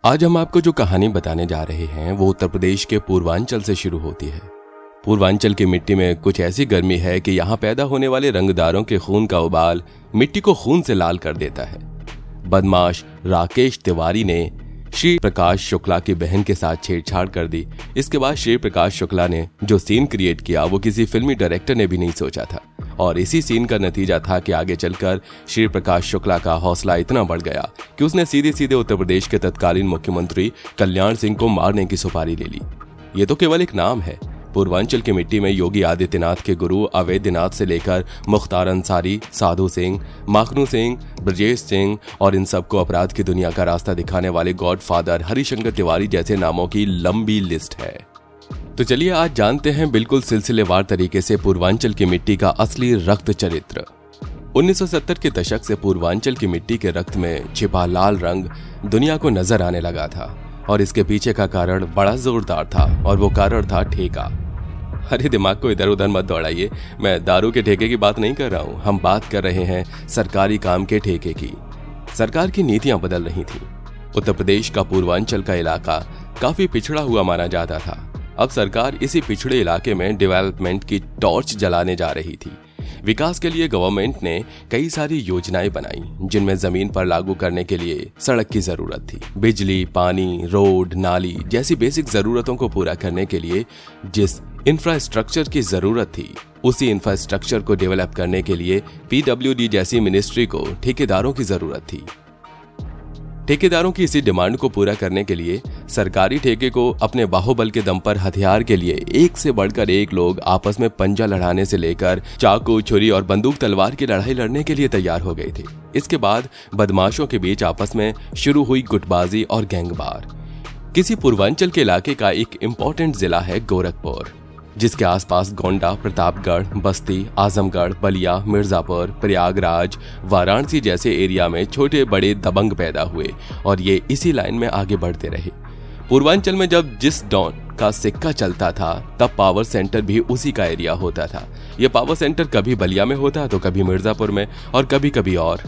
आज हम आपको जो कहानी बताने जा रहे हैं वो उत्तर प्रदेश के पूर्वांचल से शुरू होती है। पूर्वांचल की मिट्टी में कुछ ऐसी गर्मी है कि यहाँ पैदा होने वाले रंगदारों के खून का उबाल मिट्टी को खून से लाल कर देता है। बदमाश राकेश तिवारी ने श्री प्रकाश शुक्ला की बहन के साथ छेड़छाड़ कर दी। इसके बाद श्री प्रकाश शुक्ला ने जो सीन क्रिएट किया वो किसी फिल्मी डायरेक्टर ने भी नहीं सोचा था, और इसी सीन का नतीजा था कि आगे चलकर श्री प्रकाश शुक्ला का हौसला इतना बढ़ गया कि उसने सीधे सीधे उत्तर प्रदेश के तत्कालीन मुख्यमंत्री कल्याण सिंह को मारने की सुपारी ले ली। ये तो केवल एक नाम है। पूर्वांचल की मिट्टी में योगी आदित्यनाथ के गुरु अवैधनाथ से लेकर मुख्तार अंसारी, साधु सिंह, माखनू सिंह, ब्रजेश सिंह और इन सबको अपराध की दुनिया का रास्ता दिखाने वाले गॉडफादर हरिशंकर तिवारी जैसे नामों की लंबी लिस्ट है। तो चलिए आज जानते हैं बिल्कुल सिलसिलेवार तरीके से पूर्वांचल की मिट्टी का असली रक्त चरित्र। 1970 के दशक से पूर्वांचल की मिट्टी के रक्त में छिपा लाल रंग दुनिया को नजर आने लगा था, और इसके पीछे का कारण बड़ा जोरदार था, और वो कारण था ठेका। अरे दिमाग को इधर उधर मत दौड़ाइए, मैं दारू के ठेके की बात नहीं कर रहा हूँ। हम बात कर रहे हैं सरकारी काम के ठेके की। सरकार की नीतियां बदल रही थी। उत्तर प्रदेश का पूर्वांचल का इलाका काफी पिछड़ा हुआ माना जाता था। अब सरकार इसी पिछड़े इलाके में डेवलपमेंट की टॉर्च जलाने जा रही थी। विकास के लिए गवर्नमेंट ने कई सारी योजनाएं बनाई, जिनमें जमीन पर लागू करने के लिए सड़क की जरूरत थी। बिजली, पानी, रोड, नाली जैसी बेसिक जरूरतों को पूरा करने के लिए जिस इंफ्रास्ट्रक्चर की जरूरत थी, उसी इंफ्रास्ट्रक्चर को डेवलप करने के लिए पीडब्ल्यूडी जैसी मिनिस्ट्री को ठेकेदारों की जरूरत थी। ठेकेदारों की इसी डिमांड को पूरा करने के लिए सरकारी ठेके को अपने बाहुबल के दम पर हथियार के लिए एक से बढ़कर एक लोग आपस में पंजा लड़ाने से लेकर चाकू, छुरी और बंदूक तलवार की लड़ाई लड़ने के लिए तैयार हो गए थे। इसके बाद बदमाशों के बीच आपस में शुरू हुई गुटबाजी और गैंगवार। किसी पूर्वांचल के इलाके का एक इंपॉर्टेंट जिला है गोरखपुर, जिसके आसपास गोंडा, प्रतापगढ़, बस्ती, आजमगढ़, बलिया, मिर्जापुर, प्रयागराज, वाराणसी जैसे एरिया में छोटे बड़े दबंग पैदा हुए, और ये इसी लाइन में आगे बढ़ते रहे। पूर्वांचल में जब जिस डॉन का सिक्का चलता था, तब पावर सेंटर भी उसी का एरिया होता था। यह पावर सेंटर कभी बलिया में होता तो कभी मिर्जापुर में और कभी कभी और।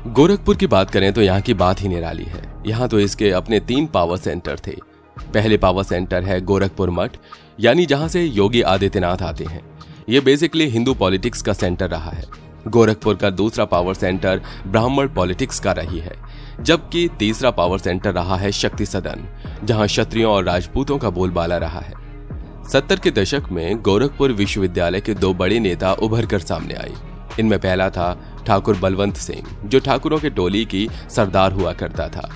गोरखपुर की बात करें तो यहाँ की बात ही निराली है। यहाँ तो इसके अपने 3 पावर सेंटर थे। पहले पावर सेंटर है गोरखपुर मठ, यानी जहां से योगी आदित्यनाथ आते हैं। ये बेसिकली हिंदू पॉलिटिक्स का सेंटर रहा है। गोरखपुर का दूसरा पावर सेंटर ब्राह्मण पॉलिटिक्स का रही है, जबकि तीसरा पावर सेंटर रहा है शक्ति सदन, जहां क्षत्रियों और राजपूतों का बोलबाला रहा है। 70 के दशक में गोरखपुर विश्वविद्यालय के 2 बड़े नेता उभर कर सामने आए। इनमें पहला था ठाकुर बलवंत सिंह, जो ठाकुरों के टोली की सरदार हुआ करता था,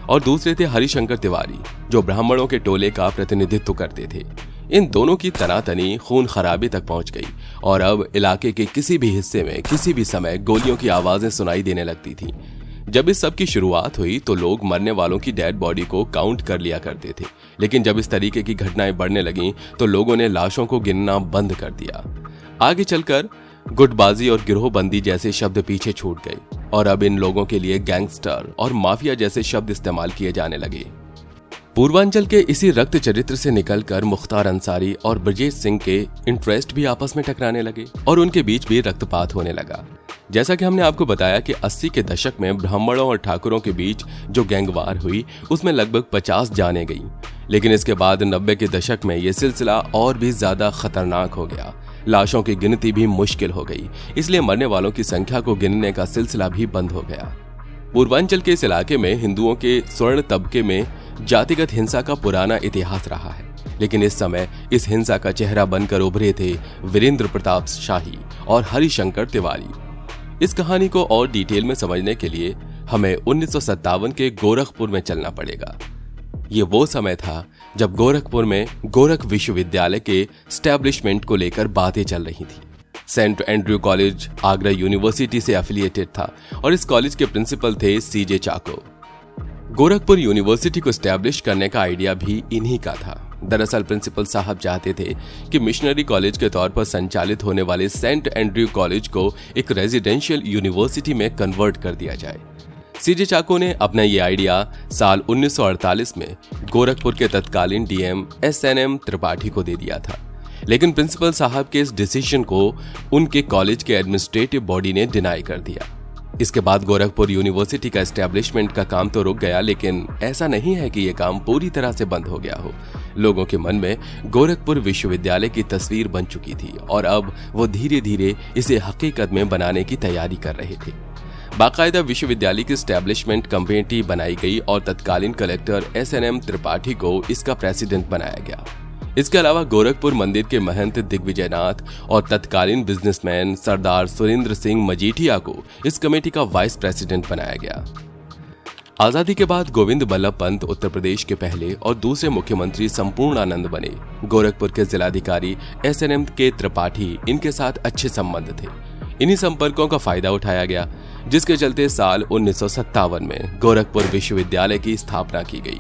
और दूसरे थे हरिशंकर तिवारी, जो ब्राह्मणों के टोले का प्रतिनिधित्व करते थे। इन दोनों की तनातनी खून खराबे तक पहुंच गई, और अब इलाके के किसी भी हिस्से में किसी भी समय गोलियों की आवाजें सुनाई देने लगती थी। जब इस सब की शुरुआत हुई तो लोग मरने वालों की डेड बॉडी को काउंट कर लिया करते थे, लेकिन जब इस तरीके की घटनाएं बढ़ने लगीं तो लोगों ने लाशों को गिनना बंद कर दिया। आगे चलकर गुटबाजी और गिरोहबंदी जैसे शब्द पीछे छूट गए, और अब इन लोगों के लिए गैंगस्टर और माफिया जैसे शब्द इस्तेमाल किए जाने लगे। पूर्वांचल के इसी रक्त चरित्र से निकलकर मुख्तार अंसारी और ब्रजेश सिंह के इंटरेस्ट भी आपस में टकराने लगे, और उनके बीच भी रक्तपात होने लगा। जैसा कि हमने आपको बताया कि 80 के दशक में ब्राह्मणों और ठाकुरों के बीच जो गैंगवार हुई, उसमें लगभग 50 जानें गईं। लेकिन इसके बाद 90 के दशक में यह सिलसिला और भी ज्यादा खतरनाक हो गया। लाशों की गिनती भी मुश्किल हो गई, इसलिए मरने वालों की संख्या को गिनने का सिलसिला भी बंद हो गया। पूर्वांचल के इस इलाके में हिंदुओं के स्वर्ण तबके में जातिगत हिंसा का पुराना इतिहास रहा है, लेकिन इस समय इस हिंसा का चेहरा बनकर उभरे थे वीरेंद्र प्रताप शाही और हरिशंकर तिवारी। इस कहानी को और डिटेल में समझने के लिए हमें 1957 के गोरखपुर में चलना पड़ेगा। ये वो समय था जब गोरखपुर में गोरख विश्वविद्यालय के स्टैब्लिशमेंट को लेकर बातें चल रही थी। Saint Andrew college Agra university से एफिलिएटेड था, और इस कॉलेज के प्रिंसिपल थे सीजे चाको। गोरखपुर यूनिवर्सिटी को स्टैब्लिश करने का आइडिया भी इन्हीं का था। दरअसल प्रिंसिपल साहब चाहते थे कि मिशनरी कॉलेज के तौर पर संचालित होने वाले सेंट एंड्रयू कॉलेज को एक रेजिडेंशियल यूनिवर्सिटी में कन्वर्ट कर दिया जाए। सीजे चाको ने अपना ये आइडिया साल 1948 में गोरखपुर के तत्कालीन डीएम SNM त्रिपाठी को दे दिया था, लेकिन प्रिंसिपल साहब के इस डिसीजन को उनके कॉलेज के एडमिनिस्ट्रेटिव बॉडी ने डिनाई कर दिया। इसके बाद गोरखपुर यूनिवर्सिटी का एस्टेब्लिशमेंट का काम तो रुक गया, लेकिन ऐसा नहीं है कि यह काम पूरी तरह से बंद हो गया हो। लोगों के मन में गोरखपुर विश्वविद्यालय की तस्वीर बन चुकी थी और अब वो धीरे धीरे इसे हकीकत में बनाने की तैयारी कर रहे थे। बाकायदा विश्वविद्यालय की एस्टेब्लिशमेंट कमेटी बनाई गई और तत्कालीन कलेक्टर SNM त्रिपाठी को इसका प्रेसिडेंट बनाया गया। इसके अलावा गोरखपुर मंदिर के महंत दिग्विजयनाथ और तत्कालीन बिजनेसमैन सरदार सुरेंद्र सिंह मजीठिया को इस कमेटी का वाइस प्रेसिडेंट बनाया गया। आजादी के बाद गोविंद बल्लभ पंत उत्तर प्रदेश के पहले और दूसरे मुख्यमंत्री संपूर्णानंद बने। गोरखपुर के जिलाधिकारी SNM के त्रिपाठी इनके साथ अच्छे संबंध थे। इन्हीं संपर्कों का फायदा उठाया गया, जिसके चलते साल 1957 में गोरखपुर विश्वविद्यालय की स्थापना की गई।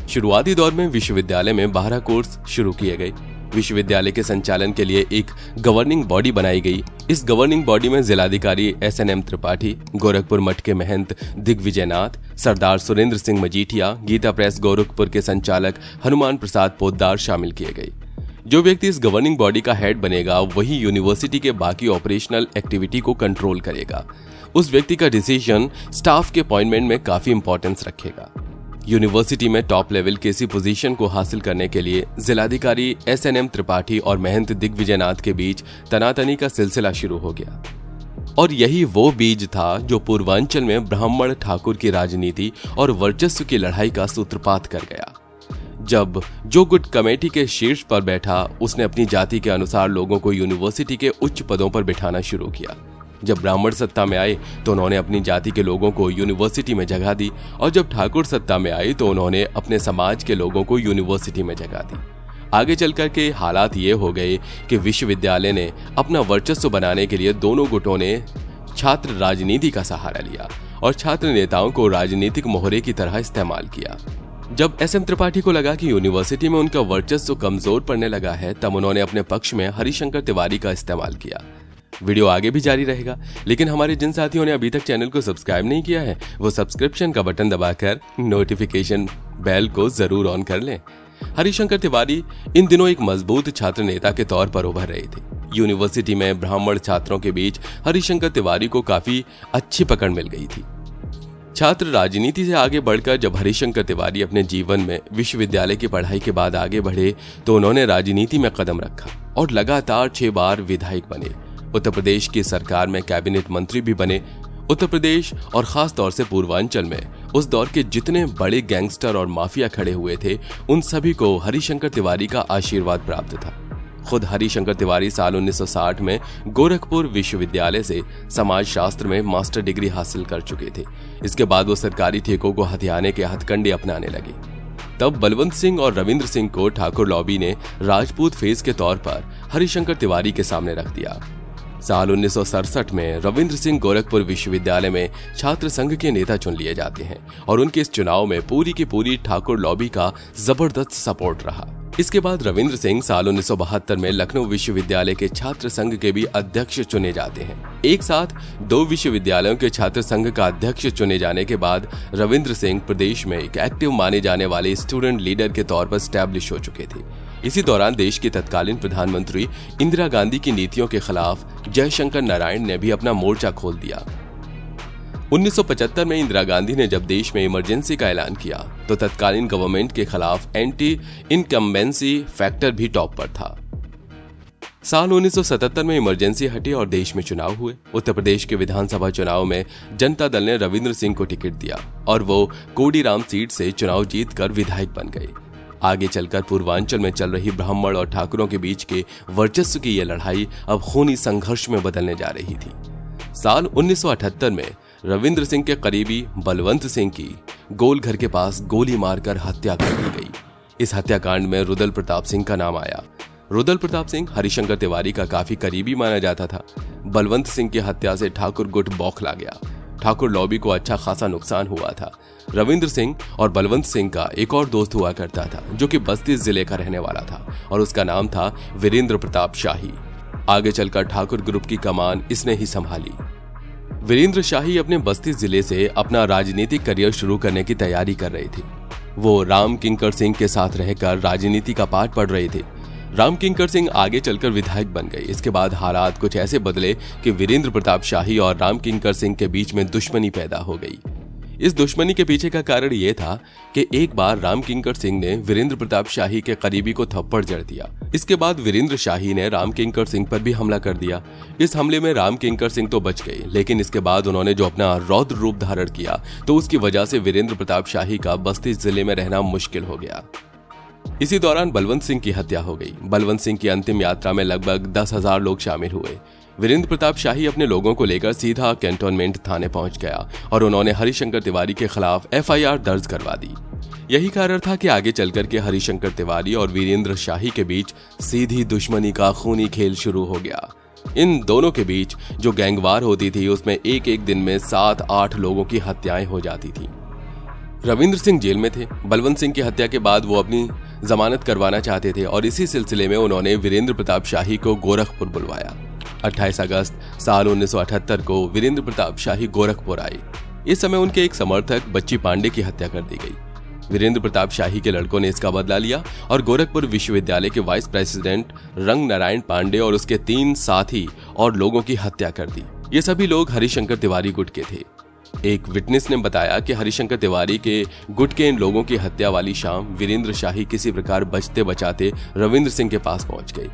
शुरुआती दौर में विश्वविद्यालय में 12 कोर्स शुरू किए गए। विश्वविद्यालय के संचालन के लिए एक गवर्निंग बॉडी बनाई गई। इस गवर्निंग बॉडी में जिलाधिकारी SNM त्रिपाठी, गोरखपुर मठ के महंत दिग्विजयनाथ, सरदार सुरेंद्र सिंह मजीठिया, गीता प्रेस गोरखपुर के संचालक हनुमान प्रसाद पोद्दार शामिल किए गए। जो व्यक्ति इस गवर्निंग बॉडी का हेड बनेगा वही यूनिवर्सिटी के बाकी ऑपरेशनल एक्टिविटी को कंट्रोल करेगा। उस व्यक्ति का डिसीजन स्टाफ के अपॉइंटमेंट में काफी इंपॉर्टेंस रखेगा। यूनिवर्सिटी में टॉप लेवल के इसी पोजीशन को हासिल करने के लिए जिलाधिकारी SNM त्रिपाठी और महंत दिग्विजयनाथ के बीच तनातनी का सिलसिला शुरू हो गया। और यही वो बीज था जो पूर्वांचल में ब्राह्मण ठाकुर की राजनीति और वर्चस्व की लड़ाई का सूत्रपात कर गया। जब जो गुट कमेटी के शीर्ष पर बैठा, उसने अपनी जाति के अनुसार लोगों को यूनिवर्सिटी के उच्च पदों पर बिठाना शुरू किया। जब ब्राह्मण सत्ता में आए तो उन्होंने अपनी जाति के लोगों को यूनिवर्सिटी में जगह दी, और जब ठाकुर सत्ता में आए तो उन्होंने अपने समाज के लोगों को यूनिवर्सिटी में जगह दी। आगे चलकर के हालात ये हो गए कि विश्वविद्यालय ने अपना वर्चस्व बनाने के लिए दोनों गुटों ने छात्र राजनीति का सहारा लिया और छात्र नेताओं को राजनीतिक मोहरे की तरह इस्तेमाल किया। जब SM त्रिपाठी को लगा कि यूनिवर्सिटी में उनका वर्चस्व कमजोर पड़ने लगा है, तब उन्होंने अपने पक्ष में हरिशंकर तिवारी का इस्तेमाल किया। वीडियो आगे भी जारी रहेगा, लेकिन हमारे जिन साथियों ने अभी तक चैनल को सब्सक्राइब नहीं किया है वो सब्सक्रिप्शन का बटन दबाकर नोटिफिकेशन बेल को जरूर ऑन कर लें। हरिशंकर तिवारी इन दिनों एक मजबूत छात्र नेता के तौर पर उभर रहे थे। यूनिवर्सिटी में ब्राह्मण छात्रों के बीच हरिशंकर तिवारी को काफी अच्छी पकड़ मिल गई थी। छात्र राजनीति से आगे बढ़कर जब हरिशंकर तिवारी अपने जीवन में विश्वविद्यालय की पढ़ाई के बाद आगे बढ़े तो उन्होंने राजनीति में कदम रखा और लगातार 6 बार विधायक बने। उत्तर प्रदेश की सरकार में कैबिनेट मंत्री भी बने। उत्तर प्रदेश और खास तौर से पूर्वांचल में उस दौर के जितने बड़े गैंगस्टर और माफिया खड़े हुए थे, उन सभी को हरिशंकर तिवारी का आशीर्वाद प्राप्त था। खुद हरिशंकर तिवारी साल 1960 में गोरखपुर विश्वविद्यालय से समाजशास्त्र में मास्टर डिग्री हासिल कर चुके थे। इसके बाद वो सरकारी ठेकों को हथियाने के हथकंडे अपनाने लगे। तब बलवंत सिंह और रविंद्र सिंह को ठाकुर लॉबी ने राजपूत फेस के तौर पर हरिशंकर तिवारी के सामने रख दिया। साल 1967 में रविंद्र सिंह गोरखपुर विश्वविद्यालय में छात्र संघ के नेता चुन लिए जाते हैं और उनके इस चुनाव में पूरी की पूरी ठाकुर लॉबी का जबरदस्त सपोर्ट रहा। इसके बाद रविंद्र सिंह साल 1972 में लखनऊ विश्वविद्यालय के छात्र संघ के भी अध्यक्ष चुने जाते हैं। एक साथ 2 विश्वविद्यालयों के छात्र संघ का अध्यक्ष चुने जाने के बाद रविंद्र सिंह प्रदेश में एक एक्टिव माने जाने वाले स्टूडेंट लीडर के तौर पर स्टैब्लिश हो चुके थे। इसी दौरान देश की तत्कालीन प्रधानमंत्री इंदिरा गांधी की नीतियों के खिलाफ जयशंकर नारायण ने भी अपना मोर्चा खोल दिया। 1975 में इंदिरा गांधी ने जब देश में इमरजेंसी का ऐलान किया तो तत्कालीन गवर्नमेंट के खिलाफ एंटी इनकम्बेंसी फैक्टर भी टॉप पर था। साल 1977 में इमरजेंसी हटी और देश में चुनाव हुए। उत्तर प्रदेश के विधानसभा चुनाव में जनता दल ने रविंद्र सिंह को टिकट दिया और वो कोडीराम सीट से चुनाव जीतकर विधायक बन गए। आगे चलकर पूर्वांचल में चल रही ब्राह्मण और ठाकुरों के बीच के वर्चस्व की यह लड़ाई अब खूनी संघर्ष में बदलने जा रही थी। साल 1978 में रविंद्र सिंह के करीबी बलवंत सिंह की गोल घर के पास गोली मारकर हत्या कर दी गई। इस हत्याकांड में रुदल प्रताप सिंह का नाम आया। रुदल प्रताप सिंह हरिशंकर तिवारी का काफी करीबी माना जाता था। बलवंत सिंह की हत्या से ठाकुर गुट बौखला गया। ठाकुर लॉबी को अच्छा खासा नुकसान हुआ था। रविंद्र सिंह और बलवंत सिंह का एक और दोस्त हुआ करता था जो कि बस्ती जिले का रहने वाला था और उसका नाम था वीरेंद्र प्रताप शाही। आगे चलकर ठाकुर ग्रुप की कमान इसने ही संभाली। वीरेंद्र शाही अपने बस्ती जिले से अपना राजनीतिक करियर शुरू करने की तैयारी कर रहे थे। वो राम किंकर सिंह के साथ रहकर राजनीति का पाठ पढ़ रहे थे। रामकिंकर सिंह आगे चलकर विधायक बन गए। इसके बाद हालात कुछ ऐसे बदले कि वीरेंद्र प्रताप शाही और रामकिंकर सिंह के बीच में दुश्मनी पैदा हो गई। इस दुश्मनी के पीछे का कारण यह था कि एक बार रामकिंकर सिंह ने वीरेंद्र प्रताप शाही के करीबी को थप्पड़ जड़ दिया। इसके बाद वीरेंद्र शाही ने रामकिंकर सिंह पर भी हमला कर दिया। इस हमले में रामकिंकर सिंह तो बच गए, लेकिन इसके बाद उन्होंने जो अपना रौद्र रूप धारण किया तो उसकी वजह से वीरेंद्र प्रताप शाही का बस्ती जिले में रहना मुश्किल हो गया। इसी दौरान बलवंत सिंह की हत्या हो गई। बलवंत सिंह की अंतिम यात्रा में लगभग 10,000 लोग शामिल हुए। वीरेंद्र प्रताप शाही अपने लोगों को लेकर सीधा कैंटोनमेंट थाने पहुंच गया और उन्होंने हरिशंकर तिवारी के खिलाफ FIR दर्ज करवा दी। यही कारण था कि आगे चलकर के हरिशंकर तिवारी और वीरेंद्र शाही के बीच सीधी दुश्मनी का खूनी खेल शुरू हो गया। इन दोनों के बीच जो गैंगवार होती थी उसमें एक दिन में 7-8 लोगों की हत्याएं हो जाती थी। रविंद्र सिंह जेल में थे। बलवंत सिंह की हत्या के बाद वो अपनी जमानत करवाना चाहते थे और इसी सिलसिले में उन्होंने वीरेंद्र प्रताप शाही को गोरखपुर बुलवाया। 28 अगस्त साल 1978 को वीरेंद्र प्रताप शाही गोरखपुर आए। इस समय उनके एक समर्थक बच्ची पांडे की हत्या कर दी गई। वीरेंद्र प्रताप शाही के लड़कों ने इसका बदला लिया और गोरखपुर विश्वविद्यालय के वाइस प्रेसिडेंट रंग नारायण पांडे और उसके 3 साथी और लोगों की हत्या कर दी। ये सभी लोग हरिशंकर तिवारी गुट के थे। एक विटनेस ने बताया कि हरिशंकर तिवारी के गुट के इन लोगों की हत्या वाली शाम वीरेंद्र शाही किसी प्रकार बचते बचाते रविंद्र सिंह के पास पहुंच गए।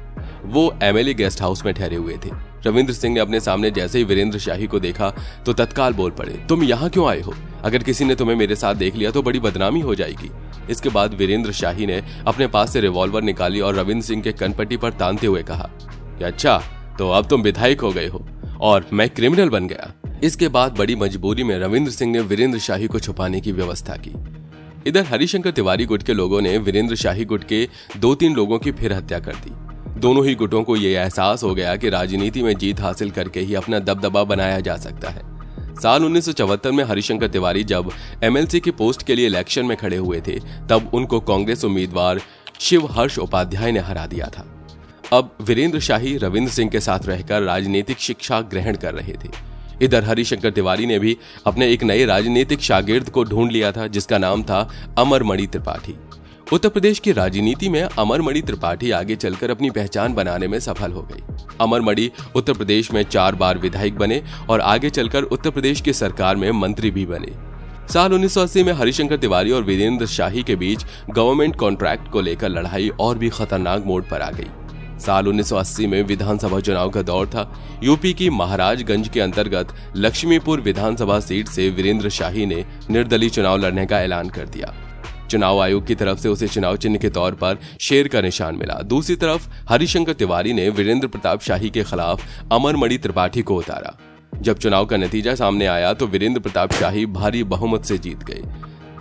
वो MLA गेस्ट हाउस में ठहरे हुए थे। रविंद्र सिंह ने अपने सामने जैसे ही वीरेंद्र शाही को देखा तो तत्काल बोल पड़े, तुम यहाँ क्यों आए हो? अगर किसी ने तुम्हें मेरे साथ देख लिया तो बड़ी बदनामी हो जाएगी। इसके बाद वीरेंद्र शाही ने अपने पास से रिवॉल्वर निकाली और रविंद्र सिंह के कनपट्टी पर तानते हुए कहा कि अच्छा, तो अब तुम विधायक हो गए हो और मैं क्रिमिनल बन गया। इसके बाद बड़ी मजबूरी में रविंद्र सिंह ने वीरेंद्र शाही को छुपाने की व्यवस्था की। इधर हरिशंकर तिवारी गुट के लोगों ने वीरेंद्र शाही गुट के 2-3 लोगों की फिर हत्या कर दी। दोनों ही गुटों को यह एहसास हो गया कि राजनीति में जीत हासिल करके ही अपना दबदबा बनाया जा सकता है। साल 1974 में हरिशंकर तिवारी जब MLC की पोस्ट के लिए इलेक्शन में खड़े हुए थे तब उनको कांग्रेस उम्मीदवार शिव हर्ष उपाध्याय ने हरा दिया था। अब वीरेंद्र शाही रविंद्र सिंह के साथ रहकर राजनीतिक शिक्षा ग्रहण कर रहे थे। इधर हरिशंकर तिवारी ने भी अपने एक नए राजनीतिक शागिर्द को ढूंढ लिया था जिसका नाम था अमरमणि त्रिपाठी। उत्तर प्रदेश की राजनीति में अमरमणि त्रिपाठी आगे चलकर अपनी पहचान बनाने में सफल हो गई। अमरमणि उत्तर प्रदेश में 4 बार विधायक बने और आगे चलकर उत्तर प्रदेश की सरकार में मंत्री भी बने। साल 1980 में हरिशंकर तिवारी और वीरेंद्र शाही के बीच गवर्नमेंट कॉन्ट्रैक्ट को लेकर लड़ाई और भी खतरनाक मोड़ पर आ गई। साल 1980 में विधानसभा चुनाव का दौर था। यूपी की महाराजगंज के अंतर्गत लक्ष्मीपुर विधानसभा सीट से वीरेंद्र शाही ने निर्दलीय चुनाव लड़ने का ऐलान कर दिया। चुनाव आयोग की तरफ से उसे चुनाव चिन्ह के तौर पर शेर का निशान मिला। दूसरी तरफ हरिशंकर तिवारी ने वीरेंद्र प्रताप शाही के खिलाफ अमरमणि त्रिपाठी को उतारा। जब चुनाव का नतीजा सामने आया तो वीरेंद्र प्रताप शाही भारी बहुमत से जीत गए।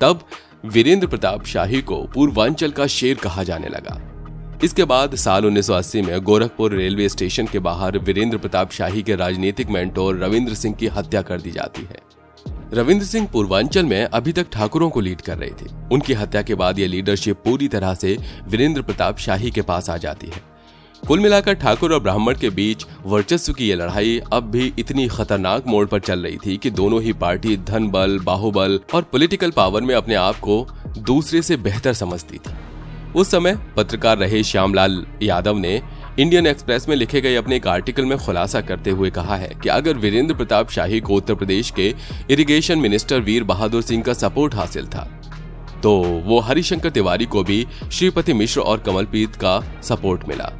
तब वीरेंद्र प्रताप शाही को पूर्वांचल का शेर कहा जाने लगा। इसके बाद साल 1980 में गोरखपुर रेलवे स्टेशन के बाहर वीरेंद्र प्रताप शाही के राजनीतिक मेंटोर रविंद्र सिंह की हत्या कर दी जाती है। रविंद्र सिंह पूर्वांचल में अभी तक ठाकुरों को लीड कर रहे थे। उनकी हत्या के बाद यह लीडरशिप पूरी तरह से वीरेंद्र प्रताप शाही के पास आ जाती है। कुल मिलाकर ठाकुर और ब्राह्मण के बीच वर्चस्व की यह लड़ाई अब भी इतनी खतरनाक मोड़ पर चल रही थी कि दोनों ही पार्टी धन बल, बाहुबल और पॉलिटिकल पावर में अपने आप को दूसरे से बेहतर समझती थी। उस समय पत्रकार रहे श्यामलाल यादव ने इंडियन एक्सप्रेस में लिखे गए अपने एक आर्टिकल में खुलासा करते हुए कहा है कि अगर वीरेंद्र प्रताप शाही को उत्तर प्रदेश के इरिगेशन मिनिस्टर वीर बहादुर सिंह का सपोर्ट हासिल था तो वो हरिशंकर तिवारी को भी श्रीपति मिश्र और कमलप्रीत का सपोर्ट मिला।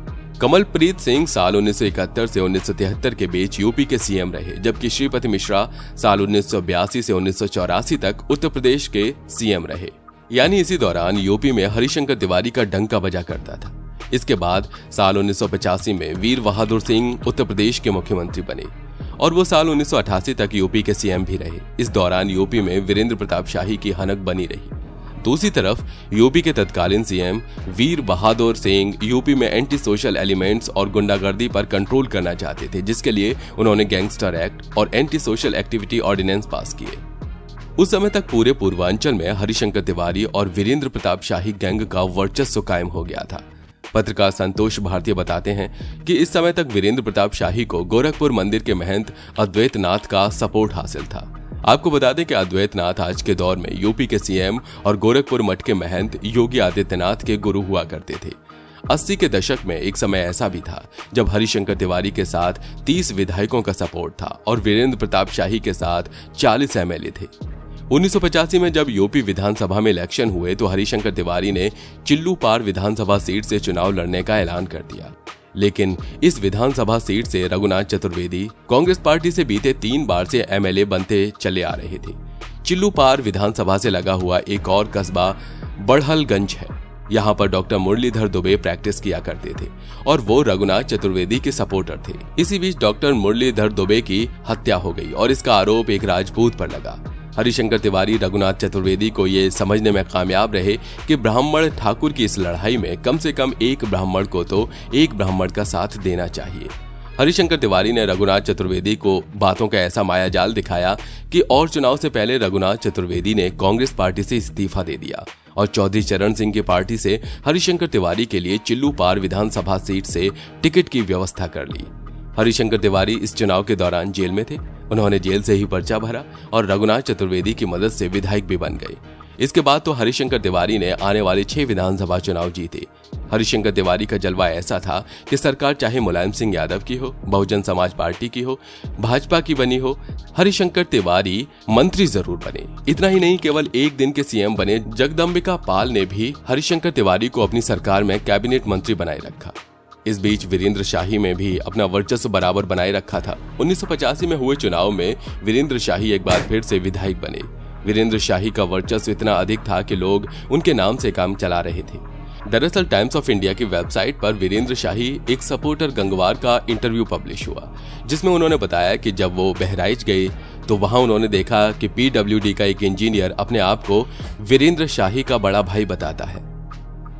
कमलप्रीत सिंह साल 1971 से 1973 के बीच यूपी के CM रहे, जबकि श्रीपति मिश्रा साल 1982 से 1984 तक उत्तर प्रदेश के CM रहे। यानी इसी दौरान यूपी में हरिशंकर तिवारी का डंका बजा करता था। इसके बाद साल 1985 में वीर बहादुर सिंह उत्तर प्रदेश के मुख्यमंत्री बने और वो साल 1988 तक यूपी के CM भी रहे। इस दौरान यूपी में वीरेंद्र प्रताप शाही की हनक बनी रही। दूसरी तरफ यूपी के तत्कालीन CM वीर बहादुर सिंह यूपी में एंटी सोशल एलिमेंट्स और गुंडागर्दी पर कंट्रोल करना चाहते थे, जिसके लिए उन्होंने गैंगस्टर एक्ट और anti social activity ordinance pass किए। उस समय तक पूरे पूर्वांचल में हरिशंकर तिवारी और वीरेंद्र प्रताप शाही गैंग का वर्चस्व कायम हो गया था। पत्रकार संतोष भारतीय बताते हैं कि इस समय तक वीरेंद्र प्रताप शाही को गोरखपुर मंदिर के महंत अद्वैत नाथ का सपोर्ट हासिल था। आपको बता दें कि अद्वैत नाथ आज के दौर में यूपी के CM और गोरखपुर मठ के महंत योगी आदित्यनाथ के गुरु हुआ करते थे। 80 के दशक में एक समय ऐसा भी था जब हरिशंकर तिवारी के साथ 30 विधायकों का सपोर्ट था और वीरेंद्र प्रताप शाही के साथ 40 एमएलए थे। 1985 में जब यूपी विधानसभा में इलेक्शन हुए तो हरिशंकर तिवारी ने चिल्लूपार विधानसभा सीट से चुनाव लड़ने का ऐलान कर दिया, लेकिन इस विधानसभा सीट से रघुनाथ चतुर्वेदी कांग्रेस पार्टी से बीते 3 बार से एमएलए बनते चले आ रहे थे। चिल्लूपार विधानसभा से लगा हुआ एक और कस्बा बड़हलगंज है। यहाँ पर डॉक्टर मुरलीधर दुबे प्रैक्टिस किया करते थे और वो रघुनाथ चतुर्वेदी के सपोर्टर थे। इसी बीच डॉक्टर मुरलीधर दुबे की हत्या हो गई और इसका आरोप एक राजपूत पर लगा। हरिशंकर तिवारी रघुनाथ चतुर्वेदी को ये समझने में कामयाब रहे कि ब्राह्मण ठाकुर की इस लड़ाई में कम से कम एक ब्राह्मण को तो एक ब्राह्मण का साथ देना चाहिए। हरिशंकर तिवारी ने रघुनाथ चतुर्वेदी को बातों का ऐसा मायाजाल दिखाया कि और चुनाव से पहले रघुनाथ चतुर्वेदी ने कांग्रेस पार्टी से इस्तीफा दे दिया और चौधरी चरण सिंह की पार्टी से हरिशंकर तिवारी के लिए चिल्लूपार विधानसभा सीट से टिकट की व्यवस्था कर ली। हरिशंकर तिवारी इस चुनाव के दौरान जेल में थे। उन्होंने जेल से ही पर्चा भरा और रघुनाथ चतुर्वेदी की मदद से विधायक भी बन गए। इसके बाद तो हरिशंकर तिवारी ने आने वाले 6 विधानसभा चुनाव जीते। हरिशंकर तिवारी का जलवा ऐसा था कि सरकार चाहे मुलायम सिंह यादव की हो, बहुजन समाज पार्टी की हो, भाजपा की बनी हो, हरिशंकर तिवारी मंत्री जरूर बने। इतना ही नहीं, केवल एक दिन के सीएम बने जगदम्बिका पाल ने भी हरिशंकर तिवारी को अपनी सरकार में कैबिनेट मंत्री बनाए रखा। इस बीच वीरेंद्र शाही में भी अपना वर्चस्व बराबर बनाए रखा था। 1985 में हुए चुनाव में वीरेंद्र शाही एक बार फिर से विधायक बने। वीरेंद्र शाही का वर्चस्व इतना अधिक था कि लोग उनके नाम से काम चला रहे थे। दरअसल टाइम्स ऑफ इंडिया की वेबसाइट पर वीरेंद्र शाही एक सपोर्टर गंगवार का इंटरव्यू पब्लिश हुआ, जिसमें उन्होंने बताया कि जब वो बहराइच गए तो वहां उन्होंने देखा कि पीडब्ल्यूडी का एक इंजीनियर अपने आप को वीरेंद्र शाही का बड़ा भाई बताता है,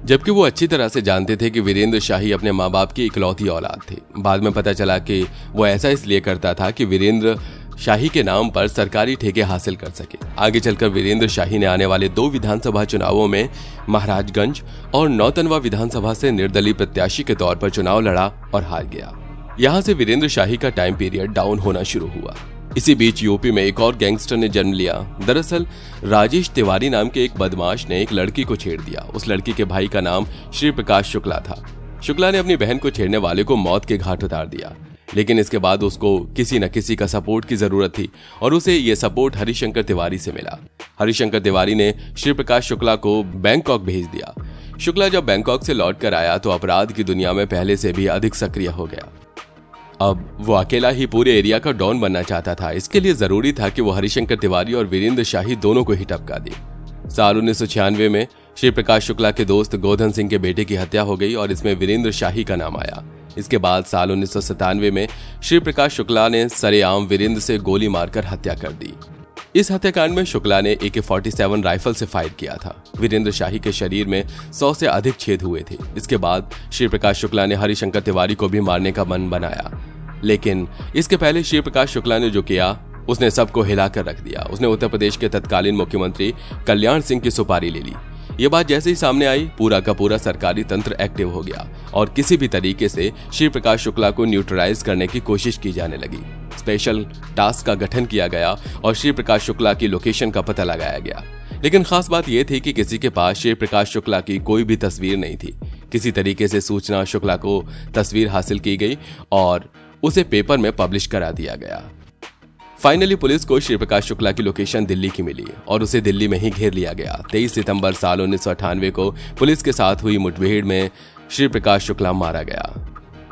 जबकि वो अच्छी तरह से जानते थे कि वीरेंद्र शाही अपने माँ बाप की इकलौती औलाद थे। बाद में पता चला कि वो ऐसा इसलिए करता था कि वीरेंद्र शाही के नाम पर सरकारी ठेके हासिल कर सके। आगे चलकर वीरेंद्र शाही ने आने वाले 2 विधानसभा चुनावों में महाराजगंज और नौतनवा विधानसभा से निर्दलीय प्रत्याशी के तौर पर चुनाव लड़ा और हार गया। यहाँ से वीरेंद्र शाही का टाइम पीरियड डाउन होना शुरू हुआ। इसी बीच यूपी में एक और गैंगस्टर ने जन्म लिया। दरअसल राजेश तिवारी नाम के एक बदमाश ने एक लड़की को छेड़ दिया। उस लड़की के भाई का नाम श्री प्रकाश शुक्ला था। शुक्ला ने अपनी बहन को छेड़ने वाले को मौत के घाट उतार दिया, लेकिन इसके बाद उसको किसी न किसी का सपोर्ट की जरूरत थी और उसे यह सपोर्ट हरिशंकर तिवारी से मिला। हरिशंकर तिवारी ने श्री प्रकाश शुक्ला को बैंकॉक भेज दिया। शुक्ला जब बैंकॉक से लौट कर आया तो अपराध की दुनिया में पहले से भी अधिक सक्रिय हो गया। अब वो अकेला ही पूरे एरिया का डॉन बनना चाहता था। इसके लिए जरूरी था कि वो हरिशंकर तिवारी और वीरेंद्र शाही दोनों को ही टपका दे। साल 1996 में श्री प्रकाश शुक्ला के दोस्त गोधन सिंह के बेटे की हत्या हो गई और इसमें वीरेंद्र शाही का नाम आया। इसके बाद साल 1997 में श्री प्रकाश शुक्ला ने सरेआम वीरेंद्र से गोली मारकर हत्या कर दी। इस हत्याकांड में शुक्ला ने AK-47 राइफल से फायर किया था। वीरेंद्र शाही के शरीर में 100 से अधिक छेद हुए थे। इसके बाद श्री प्रकाश शुक्ला ने हरिशंकर तिवारी को भी मारने का मन बनाया, लेकिन इसके पहले श्री प्रकाश शुक्ला ने जो किया उसने सबको हिलाकर रख दिया। उसने उत्तर प्रदेश के तत्कालीन मुख्यमंत्री कल्याण सिंह की सुपारी ले ली। ये बात जैसे ही सामने आई, पूरा का पूरा सरकारी तंत्र एक्टिव हो गया और किसी भी तरीके से श्री प्रकाश शुक्ला को न्यूट्रलाइज करने की कोशिश की जाने लगी। स्पेशल टास्क का गठन किया गया और श्री प्रकाश शुक्ला की लोकेशन का पता लगाया गया। लेकिन खास बात यह थी कि किसी के पास श्री प्रकाश शुक्ला की कोई भी तस्वीर नहीं थी। किसी तरीके से सूचना शुक्ला को तस्वीर हासिल की गई और उसे पेपर में पब्लिश करा दिया गया। फाइनली पुलिस को श्री प्रकाश शुक्ला की लोकेशन दिल्ली की मिली और उसे दिल्ली में ही घेर लिया गया। 23 सितंबर साल 1998 को पुलिस के साथ हुई मुठभेड़ में श्री प्रकाश शुक्ला मारा गया,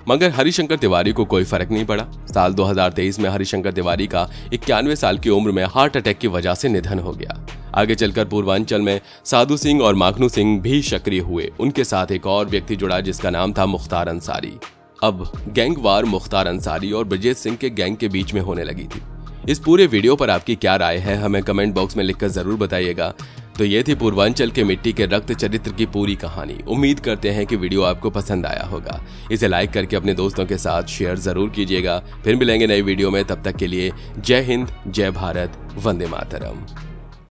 मगर हरिशंकर तिवारी को कोई फर्क नहीं पड़ा। साल 2023 में हरिशंकर तिवारी का 91 साल की उम्र में हार्ट अटैक की वजह से निधन हो गया। आगे चलकर पूर्वांचल में साधु सिंह और माखनू सिंह भी सक्रिय हुए। उनके साथ एक और व्यक्ति जुड़ा जिसका नाम था मुख्तार अंसारी। अब गैंगवार मुख्तार अंसारी और ब्रजेश सिंह के गैंग के बीच में होने लगी थी। इस पूरे वीडियो पर आपकी क्या राय है हमें कमेंट बॉक्स में लिखकर जरूर बताइएगा। तो ये थी पूर्वांचल के मिट्टी के रक्त चरित्र की पूरी कहानी। उम्मीद करते हैं कि वीडियो आपको पसंद आया होगा। इसे लाइक करके अपने दोस्तों के साथ शेयर जरूर कीजिएगा। फिर मिलेंगे नई वीडियो में, तब तक के लिए जय हिंद, जय भारत, वंदे मातरम।